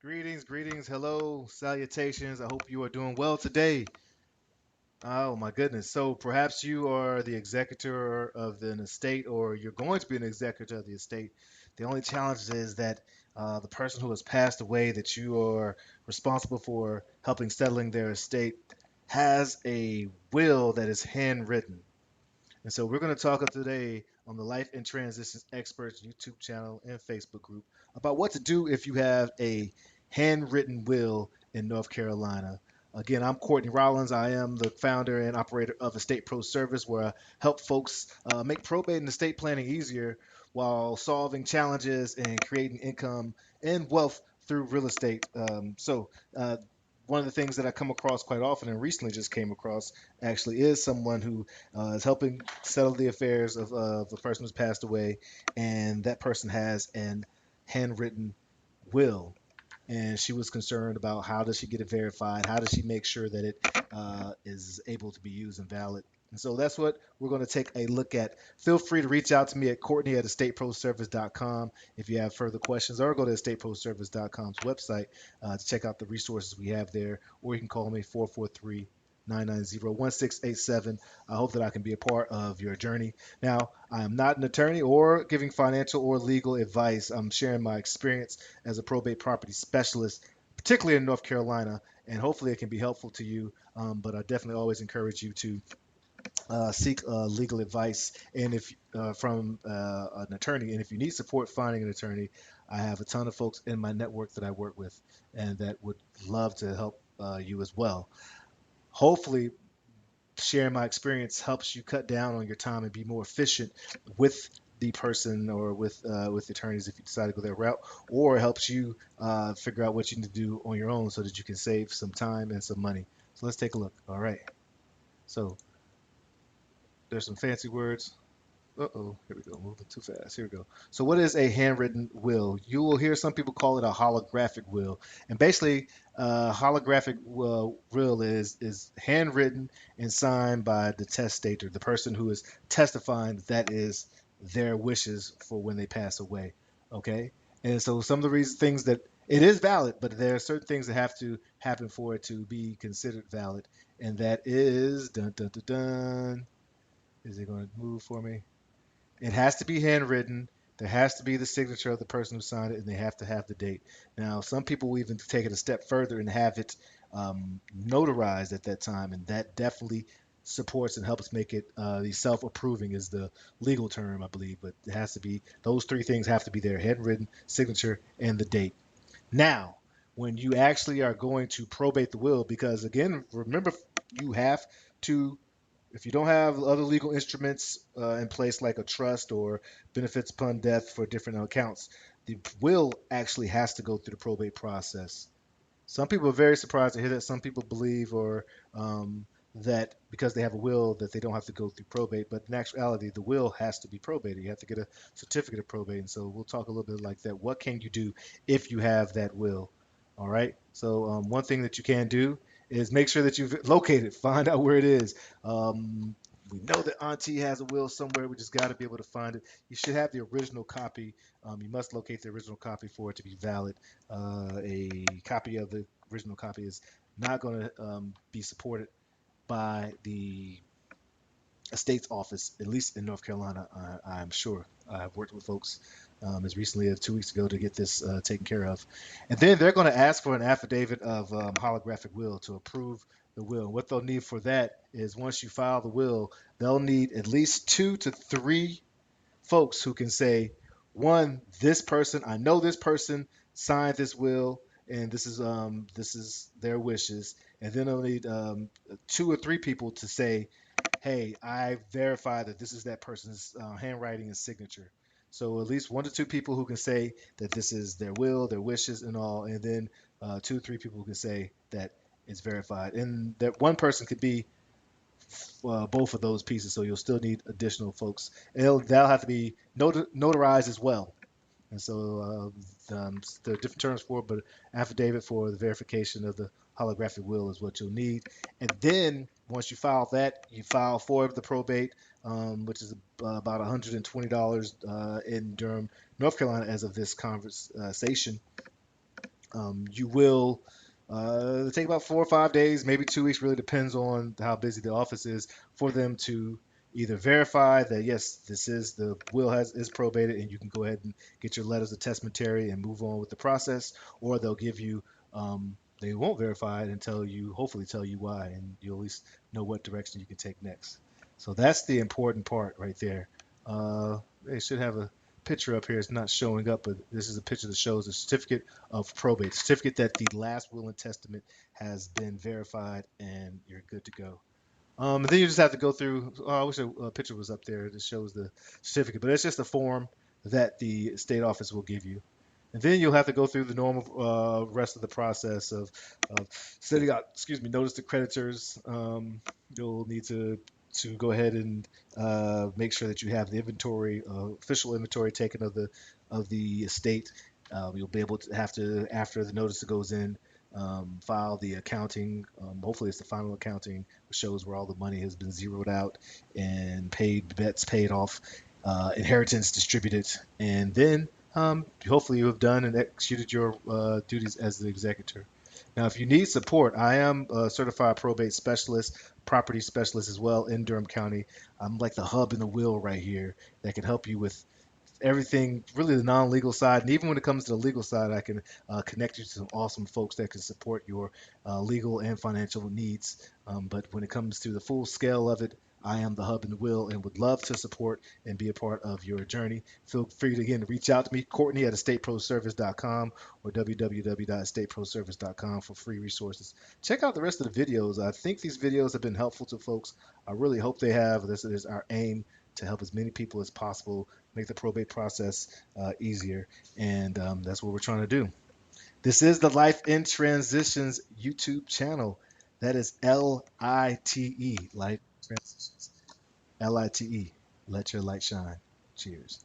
Greetings, hello, salutations. I hope you are doing well today. Oh my goodness. So perhaps you are the executor of an estate, or you're going to be an executor of the estate. The only challenge is that the person who has passed away that you are responsible for helping settling their estate has a will that is handwritten. And so we're going to talk today on the Life and Transitions Experts YouTube channel and Facebook group about what to do if you have a handwritten will in North Carolina. Again, I'm Courtney Rollins. I am the founder and operator of Estate Pro Service, where I help folks make probate and estate planning easier while solving challenges and creating income and wealth through real estate. One of the things that I come across quite often and recently just came across actually is someone who is helping settle the affairs of the person who's passed away, and that person has an handwritten will. And she was concerned about how does she get it verified? How does she make sure that it is able to be used and valid? And so that's what we're going to take a look at. Feel free to reach out to me at Courtney at estateproservice.com if you have further questions, or go to estateproservice.com's website to check out the resources we have there, or you can call me 443 990-1687. I hope that I can be a part of your journey. Now, I am not an attorney or giving financial or legal advice. I'm sharing my experience as a probate property specialist, particularly in North Carolina, and hopefully it can be helpful to you. But I definitely always encourage you to seek legal advice and if from an attorney. And if you need support finding an attorney, I have a ton of folks in my network that I work with and that would love to help you as well. Hopefully, sharing my experience helps you cut down on your time and be more efficient with the person or with attorneys if you decide to go that route, or it helps you figure out what you need to do on your own so that you can save some time and some money. So let's take a look. All right. So there's some fancy words. Uh-oh, here we go. Moving too fast. Here we go. So what is a handwritten will? You will hear some people call it a holographic will. And basically, holographic will is handwritten and signed by the testator, the person who is testifying that is their wishes for when they pass away. Okay? And so some of the reasons things that it is valid, but there are certain things that have to happen for it to be considered valid. And that is dun dun dun dun. Is it going to move for me? It has to be handwritten. There has to be the signature of the person who signed it, and they have to have the date. Now, some people will even take it a step further and have it notarized at that time, and that definitely supports and helps make it the self-approving is the legal term, I believe. But it has to be those three things have to be there: handwritten, signature, and the date. Now, when you actually are going to probate the will, because again, remember, you have to if you don't have other legal instruments in place, like a trust or benefits upon death for different accounts, the will actually has to go through the probate process. Some people are very surprised to hear that. Some people believe or that because they have a will that they don't have to go through probate, but in actuality, the will has to be probated. You have to get a certificate of probate, and so we'll talk a little bit like that. What can you do if you have that will? All right. So one thing that you can do is make sure that you've located, find out where it is. Um, we know that Auntie has a will somewhere. We just got to be able to find it. You should have the original copy. You must locate the original copy for it to be valid. A copy of the original copy is not going to be supported by the estate's office, at least in North Carolina. I'm sure. I've worked with folks as recently as 2 weeks ago to get this taken care of. And then they're going to ask for an affidavit of holographic will to approve the will. What they'll need for that is once you file the will, they'll need at least 2 to 3 folks who can say, one, this person, I know this person signed this will, and this is their wishes. And then they'll need 2 or 3 people to say, hey, I verify that this is that person's handwriting and signature. So at least 1 to 2 people who can say that this is their will, their wishes, and all, and then 2 or 3 people who can say that it's verified. And that one person could be both of those pieces, so you'll still need additional folks. And that'll have to be notarized as well. And so there are different terms for it, but affidavit for the verification of the holographic will is what you'll need. And then once you file that, you file for the probate, which is about $120 in Durham, North Carolina, as of this conversation. You will take about 4 or 5 days, maybe 2 weeks, really depends on how busy the office is, for them to either verify that yes, this is the will has is probated, and you can go ahead and get your letters of testamentary and move on with the process, or they'll give you they won't verify it and tell you, hopefully tell you why, and you'll at least know what direction you can take next. So that's the important part right there. They should have a picture up here. It's not showing up, but this is a picture that shows a certificate of probate, certificate that the last will and testament has been verified and you're good to go. And then you just have to go through. Oh, I wish a picture was up there that shows the certificate, but it's just a form that the state office will give you. And then you'll have to go through the normal rest of the process of sending out, excuse me, notice to creditors. You'll need to go ahead and make sure that you have the inventory, official inventory taken of the estate. You'll be able to have to, after the notice goes in, file the accounting. Hopefully, it's the final accounting, which shows where all the money has been zeroed out and paid, debts paid off, inheritance distributed, and then hopefully you have done and executed your duties as the executor. Now, if you need support, I am a certified probate specialist, property specialist as well in Durham County. I'm like the hub and the wheel right here that can help you with everything, really the non-legal side, and even when it comes to the legal side, I can connect you to some awesome folks that can support your legal and financial needs. But when it comes to the full scale of it, I am the hub and the wheel, and would love to support and be a part of your journey. Feel free to again reach out to me, Courtney at estateproservice.com or www.estateproservice.com for free resources. Check out the rest of the videos. I think these videos have been helpful to folks. I really hope they have. This is our aim, to help as many people as possible make the probate process easier. And that's what we're trying to do. This is the Life in Transitions YouTube channel. That is LITE, Life Transitions. LITE. Let your light shine. Cheers.